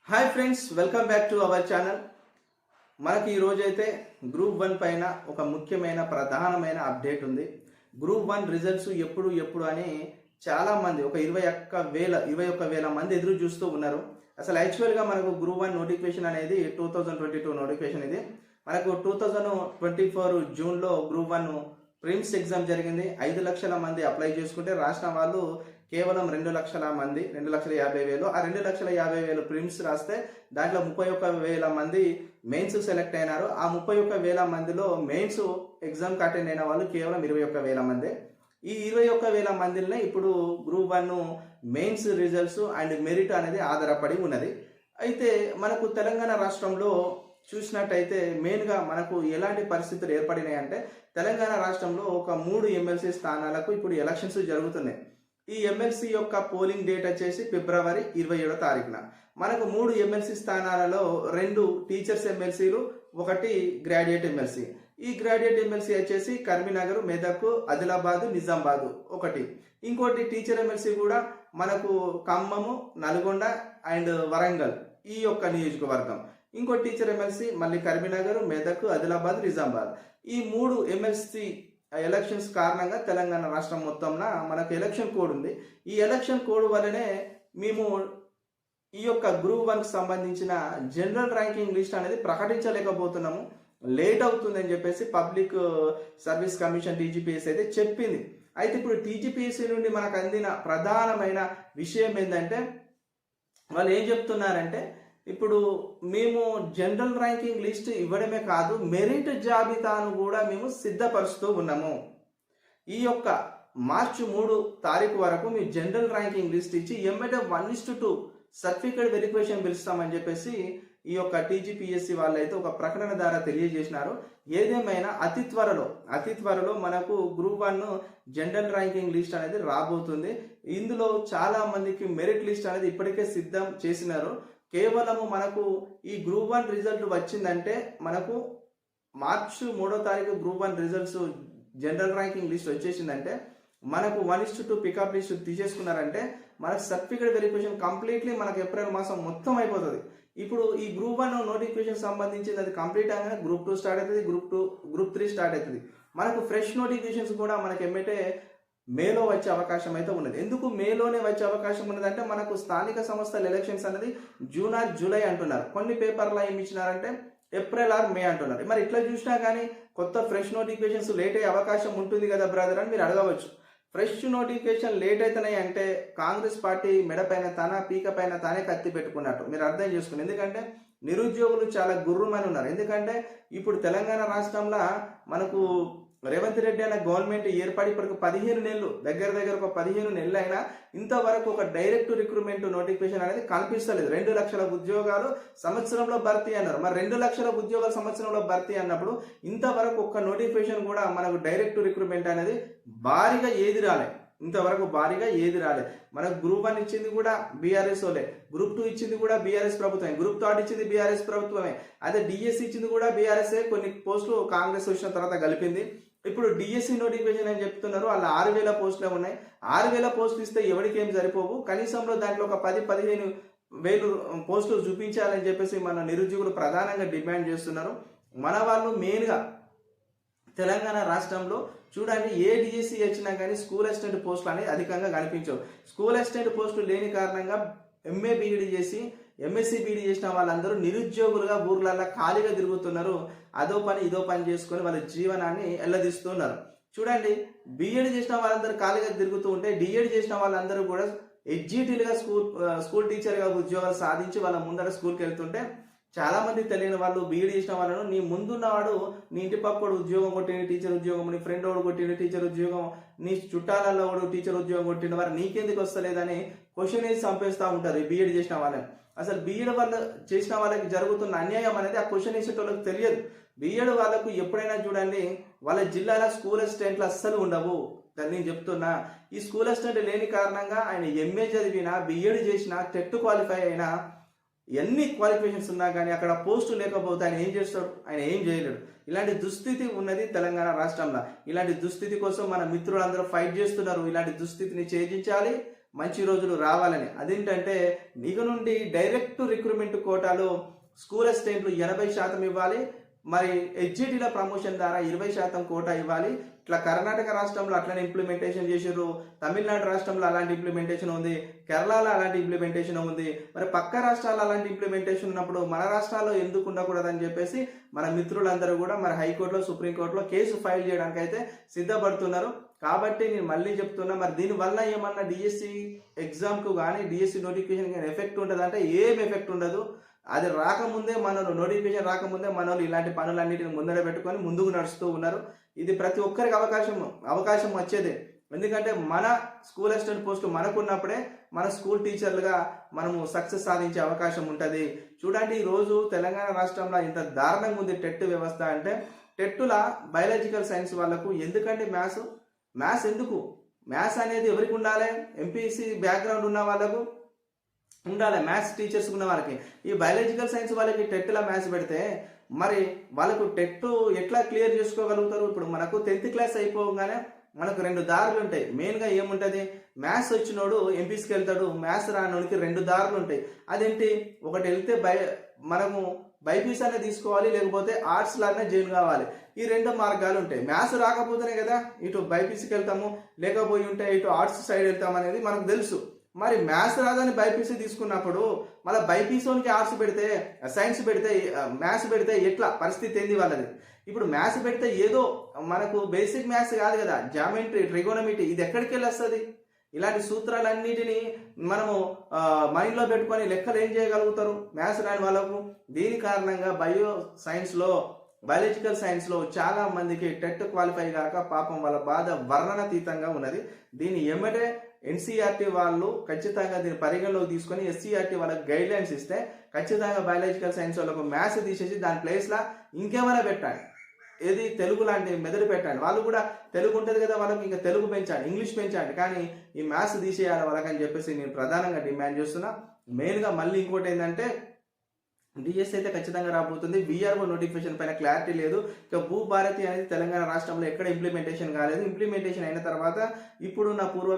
Hi friends, welcome back to our channel. మనకి ఈరోజైతే group 1 పైన ఒక ముఖ్యమైన ప్రధానమైన అప్డేట్ ఉంది. గ్రూప్ 1 రిజల్ట్స్ ఎప్పుడు అని చాలామంది ఒక 21,000 మంది ఎదురు చూస్తూ ఉన్నారు. అసలు యాక్చువల్గా మనకు గ్రూప్ 1 నోటిఫికేషన్ అనేది 2022 నోటిఫికేషన్. ఇది మనకు 2024 జూన్లో గ్రూప్ 1 ప్రిమ్స్ ఎగ్జామ్ జరిగింది. 5 లక్షల మంది అప్లై చేసుకుంటే రాసిన వాళ్ళు కేవలం 2 లక్షల మంది, 2,50,000. ఆ 2,50,000 ప్రిమ్స్ రాస్తే దాంట్లో 31,000 మంది మెయిన్స్ సెలెక్ట్ అయినారు. ఆ 31,000 మందిలో మెయిన్స్ ఎగ్జామ్కి అటెండ్ అయిన వాళ్ళు కేవలం 21,000 మంది. ఈ 21,000 మందిని ఇప్పుడు group 1 mains results and merit అనేది ఆధారపడి ఉన్నది. అయితే మనకు తెలంగాణ రాష్ట్రంలో చూసినట్టయితే మెయిన్గా మనకు ఎలాంటి పరిస్థితులు ఏర్పడినాయి అంటే, తెలంగాణ రాష్ట్రంలో ఒక 3 ఎమ్మెల్సీ స్థానాలకు ఇప్పుడు ఎలక్షన్స్ జరుగుతున్నాయి. ఈ ఎమ్మెల్సీ యొక్క పోలింగ్ డేట్ వచ్చేసి ఫిబ్రవరి 27వ తారీఖున. మనకు 3 ఎమ్మెల్సీ స్థానాలలో 2 టీచర్స్ ఎమ్మెల్సీలు, 1 గ్రాడ్యుయేట్ ఎమ్మెల్సీ. ఈ గ్రాడ్యుయేట్ ఎమ్మెల్సీ వచ్చేసి కరీంనగర్, మెదక్, ఆదిలాబాద్, నిజామాబాద్ ఒకటి. ఇంకోటి టీచర్ ఎమ్మెల్సీ కూడా మనకు ఖమ్మము, నల్గొండ అండ్ వరంగల్ ఈ యొక్క నియోజకవర్గం. ఇంకో టీచర్ ఎమ్మెల్సీ మళ్ళీ కరీంనగర్, మెదక్, ఆదిలాబాద్, నిజామాబాద్. ఈ 3 ఎమ్మెల్సీ ఎలక్షన్స్ కారణంగా తెలంగాణ రాష్ట్రం మొత్తంలో మనకు ఎలక్షన్ కోడ్ ఉంది. ఈ ఎలక్షన్ కోడ్ వల్లనే మేము ఈ యొక్క గ్రూప్ 1కి సంబంధించిన జనరల్ ర్యాంకింగ్ లిస్ట్ అనేది ప్రకటించలేకపోతున్నాము, లేట్ అవుతుందని చెప్పేసి పబ్లిక్ సర్వీస్ కమిషన్ టీజీపీఎస్సీ అయితే చెప్పింది. అయితే ఇప్పుడు టీజీపీఎస్సీ నుండి మనకు అందిన ప్రధానమైన విషయం ఏంటంటే, వాళ్ళు ఏం చెప్తున్నారంటే, ఇప్పుడు మేము జనరల్ ర్యాంకింగ్ లిస్ట్ ఇవ్వడమే కాదు, మెరిట్ జాబితాను కూడా మేము సిద్ధపరుస్తూ ఉన్నాము. ఈ యొక్క మార్చి 3 తారీఖు వరకు మీ జనరల్ ర్యాంకింగ్ లిస్ట్ ఇచ్చి ఎమ్మటే 1:2 సర్టిఫికేట్ వెరిఫికేషన్ పిలుస్తామని చెప్పేసి ఈ యొక్క టీజీపీఎస్సీ వాళ్ళైతే ఒక ప్రకటన ద్వారా తెలియజేసినారు. ఏదేమైనా అతి త్వరలో మనకు గ్రూప్ 1 జనరల్ ర్యాంకింగ్ లిస్ట్ అనేది రాబోతుంది. ఇందులో చాలా మందికి మెరిట్ లిస్ట్ అనేది ఇప్పటికే సిద్ధం చేసినారు. కేవలము మనకు ఈ గ్రూప్ 1 రిజల్ట్ వచ్చిందంటే, మనకు మార్చి 3వ తారీఖు group 1 results general ranking list వచ్చేసిందంటే, మనకు 1:2 పికప్ లిస్ట్ తీసేసుకున్నారంటే మనకు సర్టిఫికేట్ వెరిఫికేషన్ కంప్లీట్లీ మనకు ఏప్రిల్ మాసం మొత్తం అయిపోతుంది. ఇప్పుడు ఈ గ్రూప్ 1 నోటిఫికేషన్ సంబంధించింది అది కంప్లీట్ అయినా గ్రూప్ 2 స్టార్ట్ అవుతుంది, గ్రూప్ 3 స్టార్ట్ అవుతుంది. మనకు ఫ్రెష్ నోటిఫికేషన్స్ కూడా మనకి ఎమ్మటే మేలో వచ్చే అవకాశం అయితే ఉన్నది. ఎందుకు మేలోనే వచ్చే అవకాశం ఉన్నదంటే, మనకు స్థానిక సంస్థల ఎలక్షన్స్ అనేది జూన్ ఆర్ జూలై అంటున్నారు. కొన్ని పేపర్లో ఏమి ఇచ్చినారంటే ఏప్రిల్ ఆర్ మే అంటున్నారు. మరి ఇట్లా చూసినా కానీ కొత్త ఫ్రెష్ నోటిఫికేషన్స్ లేట్ అయ్యే అవకాశం ఉంటుంది కదా బ్రదర్ అని మీరు అడగవచ్చు. ఫ్రెష్ నోటిఫికేషన్ లేట్ అవుతున్నాయి అంటే కాంగ్రెస్ పార్టీ మెడపైన పీక పైన తానే కత్తి పెట్టుకున్నట్టు మీరు అర్థం చేసుకుని. ఎందుకంటే నిరుద్యోగులు చాలా గుర్రుమని ఉన్నారు. ఎందుకంటే ఇప్పుడు తెలంగాణ రాష్ట్రంలో మనకు రేవంత్ రెడ్డి అనే గవర్నమెంట్ ఏర్పడి ఇప్పటికి 15 నెలలు, దగ్గర ఒక 15 నెలలు అయినా ఇంతవరకు ఒక డైరెక్ట్ రిక్రూట్మెంట్ నోటిఫికేషన్ అనేది కనిపిస్తలేదు. 2 లక్షల ఉద్యోగాలు సంవత్సరంలో భర్తీ అన్నారు. మరి 2 లక్షల ఉద్యోగాలు సంవత్సరంలో భర్తీ అన్నప్పుడు ఇంతవరకు ఒక్క నోటిఫికేషన్ కూడా మనకు డైరెక్ట్ రిక్రూట్మెంట్ అనేది భారీగా ఏది రాలే. మనకు గ్రూప్ 1 ఇచ్చింది కూడా బీఆర్ఎస్ వాళ్ళే, గ్రూప్ 2 ఇచ్చింది కూడా బీఆర్ఎస్ ప్రభుత్వమే, గ్రూప్ 3 ఇచ్చింది బీఆర్ఎస్ ప్రభుత్వమే, అదే డిఎస్సి ఇచ్చింది కూడా బీఆర్ఎస్. కొన్ని పోస్టులు కాంగ్రెస్ వచ్చిన తర్వాత కలిపింది. ఇప్పుడు డిఎస్సి నోటిఫికేషన్ అని చెప్తున్నారు, వాళ్ళ 6,000 పోస్టులే ఉన్నాయి. 6,000 పోస్టులు ఇస్తే ఎవరికి ఏం సరిపోవు, కనీసంలో దాంట్లో ఒక 10,000-15,000 పోస్టులు చూపించాలని చెప్పేసి మన నిరుద్యోగులు ప్రధానంగా డిమాండ్ చేస్తున్నారు. మన వాళ్ళు మెయిన్గా తెలంగాణ రాష్ట్రంలో చూడండి, ఏ డిఎస్సి వచ్చినా కానీ స్కూల్ అసిస్టెంట్ పోస్టులు అనేది అధికంగా కనిపించవు. స్కూల్ అసిస్టెంట్ పోస్టులు లేని కారణంగా ఎంఏ బీఈడి చేసి ఎంఎస్సి బీఈడి చేసిన వాళ్ళందరూ నిరుద్యోగులుగా ఊర్లల్లో ఖాళీగా తిరుగుతున్నారు. అదో పని ఇదో పని చేసుకొని వాళ్ళ జీవనాన్ని ఎల్లదీస్తున్నారు. చూడండి, బీఎడ్ చేసిన వాళ్ళందరూ ఖాళీగా తిరుగుతూ ఉంటే, డిఎడ్ చేసిన వాళ్ళందరూ కూడా ఎగ్జిక్యూటివ్గా స్కూల్ టీచర్గా ఉద్యోగాలు సాధించి వాళ్ళ ముందర స్కూల్కి వెళ్తుంటే, చాలా మంది తెలియని వాళ్ళు బీఈడి చేసిన వాళ్ళను, నీ ముందున్నవాడు నీ ఇంటి పక్కడు ఉద్యోగం కొట్టింది టీచర్ ఉద్యోగం, నీ ఫ్రెండ్ వాడు కొట్టింది టీచర్ ఉద్యోగం, నీ చుట్టాలలో వాడు టీచర్ ఉద్యోగం కొట్టిన వారు నీకెందుకు వస్తలేదని క్వశ్చన్ వేసి చంపేస్తూ ఉంటారు ఈ బీఎడ్ చేసిన వాళ్ళని. అసలు బీఎడ్ వాళ్ళు చేసిన వాళ్ళకి జరుగుతున్న అన్యాయం అనేది ఆ క్వశ్చన్ వేసేటోళ్ళకి తెలియదు. బీఎడ్ వాళ్ళకు ఎప్పుడైనా చూడండి, వాళ్ళ జిల్లాలో స్కూల్ అసిస్టెంట్లు అస్సలు ఉండవు. నేను చెప్తున్నా, ఈ స్కూల్ అసిస్టెంట్ లేని కారణంగా ఆయన ఎంఏ చదివినా, బీఎడ్ చేసినా, టెట్ క్వాలిఫై అయినా, ఎన్ని క్వాలిఫికేషన్స్ ఉన్నా కానీ అక్కడ పోస్టు లేకపోతే ఆయన ఏం చేస్తాడు? ఆయన ఏం చేయలేడు. ఇలాంటి దుస్థితి ఉన్నది తెలంగాణ రాష్ట్రంలో. ఇలాంటి దుస్థితి కోసం మన మిత్రులందరూ ఫైట్ చేస్తున్నారు. ఇలాంటి దుస్థితిని ఛేదించాలి, మంచి రోజులు రావాలని. అదేంటంటే ఇక నుండి డైరెక్ట్ రిక్రూట్మెంట్ కోటాలో స్కూల్ అసిస్టెంట్లు 80% ఇవ్వాలి, మరి హెచ్జిటిల ప్రమోషన్ ద్వారా 20% కోటా ఇవ్వాలి. ఇట్లా కర్ణాటక రాష్ట్రంలో అట్లనే ఇంప్లిమెంటేషన్ చేసిర్రు, తమిళనాడు రాష్ట్రంలో అలాంటి ఇంప్లిమెంటేషన్ ఉంది, కేరళలో అలాంటి ఇంప్లిమెంటేషన్ ఉంది. మరి పక్క రాష్ట్రాల్లో అలాంటి ఇంప్లిమెంటేషన్ ఉన్నప్పుడు మన రాష్ట్రాల్లో ఎందుకు ఉండకూడదని చెప్పేసి మన మిత్రులందరూ కూడా మరి హైకోర్టులో సుప్రీంకోర్టులో కేసు ఫైల్ చేయడానికి అయితే సిద్ధపడుతున్నారు. కాబట్టి నేను మళ్ళీ చెప్తున్నా, మరి దీనివల్ల ఏమన్నా డిఎస్సి ఎగ్జామ్కు కానీ డిఎస్సి నోటిఫికేషన్ కానీ ఎఫెక్ట్ ఉంటుంది అంటే ఏం ఎఫెక్ట్ ఉండదు. అది రాకముందే మనోళ్ళు నోటిఫికేషన్ రాకముందే మనోళ్ళు ఇలాంటి పనులన్నిటిని ముందర పెట్టుకొని ముందుకు నడుస్తూ ఉన్నారు. ఇది ప్రతి ఒక్కరికి అవకాశం వచ్చేదే. ఎందుకంటే మన స్కూల్ అసిస్టెంట్ పోస్టు మనకున్నప్పుడే మన స్కూల్ టీచర్లుగా మనము సక్సెస్ సాధించే అవకాశం ఉంటుంది. చూడండి, ఈరోజు తెలంగాణ రాష్ట్రంలో ఇంత దారుణంగా ఉంది టెట్ వ్యవస్థ అంటే. టెట్టుల బయాలజికల్ సైన్స్ వాళ్ళకు ఎందుకంటే మ్యాథ్స్ ఎందుకు? మ్యాథ్స్ అనేది ఎవరికి ఉండాలి? ఎంపీసీ బ్యాక్గ్రౌండ్ ఉన్న వాళ్ళకు ఉండాలి, మ్యాథ్స్ టీచర్స్ ఉన్న వాళ్ళకి. ఈ బయాలజికల్ సైన్స్ వాళ్ళకి టెట్లా మ్యాథ్స్ పెడితే మరి వాళ్ళకు టెట్ ఎట్లా క్లియర్ చేసుకోగలుగుతారు? ఇప్పుడు మనకు 10th క్లాస్ అయిపోగానే మనకు 2 దారులు ఉంటాయి. మెయిన్గా ఏముంటుంది, మ్యాథ్స్ వచ్చినోడు ఎంపీసీకి వెళ్తాడు, మ్యాథ్స్ రానోడికి 2 దారులు ఉంటాయి. అదేంటి, ఒకటి వెళ్తే మనము బైపీసీ అనే తీసుకోవాలి, లేకపోతే ఆర్ట్స్ లానే జాయిన్ కావాలి. ఈ 2 మార్గాలు ఉంటాయి. మ్యాథ్స్ రాకపోతేనే కదా ఇటు బైపీసీకి వెళ్తాము, లేకపోయి ఉంటే ఇటు ఆర్ట్స్ సైడ్ వెళ్తాము అనేది మనకు తెలుసు. మరి మ్యాథ్స్ రాదని బైపీసీ తీసుకున్నప్పుడు మళ్ళీ బైపీసీకి ఆర్ట్స్ పెడితే, సైన్స్ పెడితే, మ్యాథ్స్ పెడితే ఎట్లా పరిస్థితి ఏంది వాళ్ళది? ఇప్పుడు మ్యాథ్స్ పెడితే ఏదో మనకు బేసిక్ మ్యాథ్స్ కాదు కదా, జామెట్రీ, ట్రిగోనమిటీ, ఇది ఎక్కడికి వెళ్ళి వస్తుంది? ఇలాంటి సూత్రాలన్నిటినీ మనము మైండ్లో పెట్టుకొని లెక్కలు ఏం చేయగలుగుతారు మ్యాథ్స్ రాని వాళ్ళకు? దీని కారణంగా బయాలజికల్ సైన్స్లో చాలా మందికి టెట్ క్వాలిఫై కాక పాపం వాళ్ళ బాధ వర్ణనాతీతంగా ఉన్నది. దీన్ని ఎమ్మటే ఎన్సీఆర్టీ వాళ్ళు ఖచ్చితంగా దీన్ని పరిగణలోకి తీసుకొని ఎస్సీఆర్టీ వాళ్ళకి గైడ్ లైన్స్ ఇస్తే ఖచ్చితంగా బయాలజికల్ సైన్స్ వాళ్ళకు మ్యాథ్స్ తీసేసి దాని ప్లేస్లో ఇంకేమైనా పెట్టండి, ఏది తెలుగు లాంటి మెదడు పెట్టండి. వాళ్ళు కూడా తెలుగు ఉంటుంది కదా, వాళ్ళకి ఇంకా తెలుగు పెంచండి, ఇంగ్లీష్ పెంచండి, కానీ ఈ మ్యాథ్స్ తీసేయాలి వాళ్ళకని చెప్పేసి నేను ప్రధానంగా డిమాండ్ చేస్తున్నా. మెయిన్గా మళ్ళీ ఇంకోటి ఏంటంటే, డిఎస్సి అయితే ఖచ్చితంగా రాబోతుంది. విఆర్ఓ నోటిఫికేషన్ పైన క్లారిటీ లేదు. ఇక భూభారతి అనేది తెలంగాణ రాష్ట్రంలో ఎక్కడ ఇంప్లిమెంటేషన్ కాలేదు. ఇంప్లిమెంటేషన్ అయిన తర్వాత ఇప్పుడు నా పూర్వ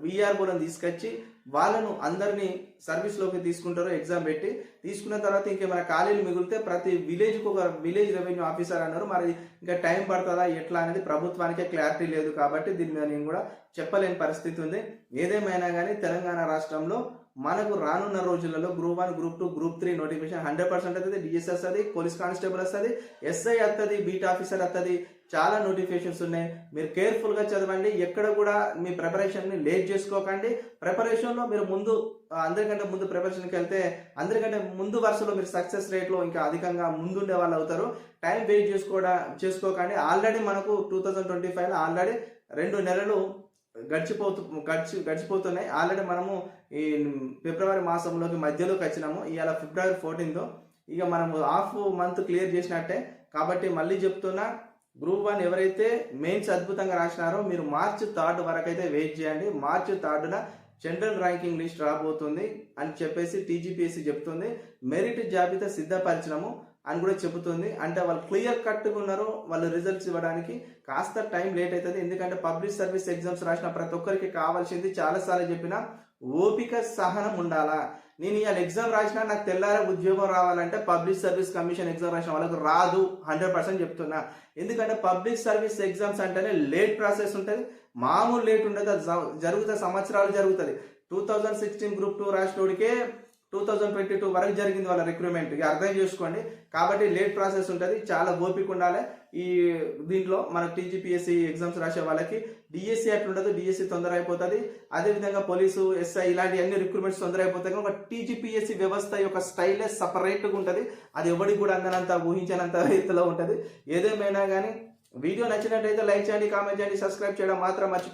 విఆర్ఓలను తీసుకొచ్చి వాళ్ళను అందరినీ సర్వీస్లోకి తీసుకుంటారు, ఎగ్జామ్ పెట్టి. తీసుకున్న తర్వాత ఇంకేమైనా ఖాళీలు మిగిలితే ప్రతి విలేజ్కి ఒక విలేజ్ రెవెన్యూ ఆఫీసర్ అన్నారు. మరి ఇంకా టైం పడుతుందా ఎట్లా అనేది ప్రభుత్వానికే క్లారిటీ లేదు. కాబట్టి దీని మీద నేను కూడా చెప్పలేని పరిస్థితి ఉంది. ఏదేమైనా కానీ తెలంగాణ రాష్ట్రంలో మనకు రానున్న రోజులలో గ్రూప్ 1, గ్రూప్ 2, గ్రూప్ 3 నోటిఫికేషన్ 100% వస్తుంది. డిఎస్ వస్తుంది, పోలీస్ కానిస్టేబుల్ వస్తుంది, ఎస్ఐ వస్తుంది, బీట్ ఆఫీసర్ వస్తుంది. చాలా నోటిఫికేషన్స్ ఉన్నాయి. మీరు కేర్ఫుల్గా చదవండి. ఎక్కడ కూడా మీ ప్రిపరేషన్ని లేట్ చేసుకోకండి. ప్రిపరేషన్లో మీరు అందరికంటే ముందు ప్రిపరేషన్కి వెళ్తే అందరికంటే ముందు వరుసలో మీరు సక్సెస్ రేట్లో ఇంకా అధికంగా ముందుండే వాళ్ళు అవుతారు. టైం వెయిట్ చేసుకోకండి. ఆల్రెడీ మనకు 2025లో ఆల్రెడీ 2 నెలలు గడిచిపోతున్నాయి. ఆల్రెడీ మనము ఈ ఫిబ్రవరి మాసంలోకి మధ్యలోకి వచ్చినాము. ఇవాళ ఫిబ్రవరి 14th. ఇక మనము హాఫ్ మంత్ క్లియర్ చేసినట్టే. కాబట్టి మళ్ళీ చెప్తున్నా, గ్రూప్ 1 ఎవరైతే మెయిన్స్ అద్భుతంగా రాసినారో మీరు మార్చి 3 వరకు అయితే వెయిట్ చేయండి. మార్చి 3న జనరల్ ర్యాంకింగ్ లిస్ట్ రాబోతుంది అని చెప్పేసి టీజీపీఎస్సీ చెప్తుంది. మెరిట్ జాబితా సిద్ధపరిచినాము అని కూడా చెబుతుంది. అంటే వాళ్ళు క్లియర్ కట్గా ఉన్నారు, వాళ్ళు రిజల్ట్స్ ఇవ్వడానికి కాస్త టైం లేట్ అవుతుంది. ఎందుకంటే పబ్లిక్ సర్వీస్ ఎగ్జామ్స్ రాసిన ప్రతి ఒక్కరికి కావాల్సింది చాలాసార్లు చెప్పిన ఓపిక, సహనం ఉండాలా. నేను ఇవాళ ఎగ్జామ్ రాసినా నాకు తెల్లారే ఉద్యోగం రావాలంటే పబ్లిక్ సర్వీస్ కమిషన్ ఎగ్జామ్ రాసిన వాళ్ళకు రాదు, 100% చెప్తున్నా. ఎందుకంటే పబ్లిక్ సర్వీస్ ఎగ్జామ్స్ అంటేనే లేట్ ప్రాసెస్ ఉంటుంది, మామూలు లేట్ ఉండదు. జరుగుతుంది, సంవత్సరాలు జరుగుతుంది. 2016 గ్రూప్ 2 రాసినోడికే 2022 వరకు జరిగింది వాళ్ళ రిక్రూట్మెంట్. ఇక అర్థం చేసుకోండి. కాబట్టి లేట్ ప్రాసెస్ ఉంటుంది, చాలా ఓపిక ఉండాలి. ఈ దీంట్లో మన టీజీపీఎస్సీ ఎగ్జామ్స్ రాసే వాళ్ళకి డిఎస్సీ అట్లా ఉండదు, డిఎస్సీ తొందర అయిపోతుంది. అదేవిధంగా పోలీసు, ఎస్ఐ ఇలాంటి అన్ని రిక్రూట్మెంట్స్ తొందర అయిపోతాయి. ఒక టీజీపీఎస్సీ వ్యవస్థ యొక్క స్టైలే సపరేట్గా ఉంటుంది. అది ఎవరికి కూడా అందనంత ఊహించినంత రీతిలో ఉంటుంది. ఏదేమైనా కానీ వీడియో నచ్చినట్టయితే లైక్ చేయండి, కామెంట్ చేయండి, సబ్స్క్రైబ్ చేయడం మాత్రం మర్చిపోండి.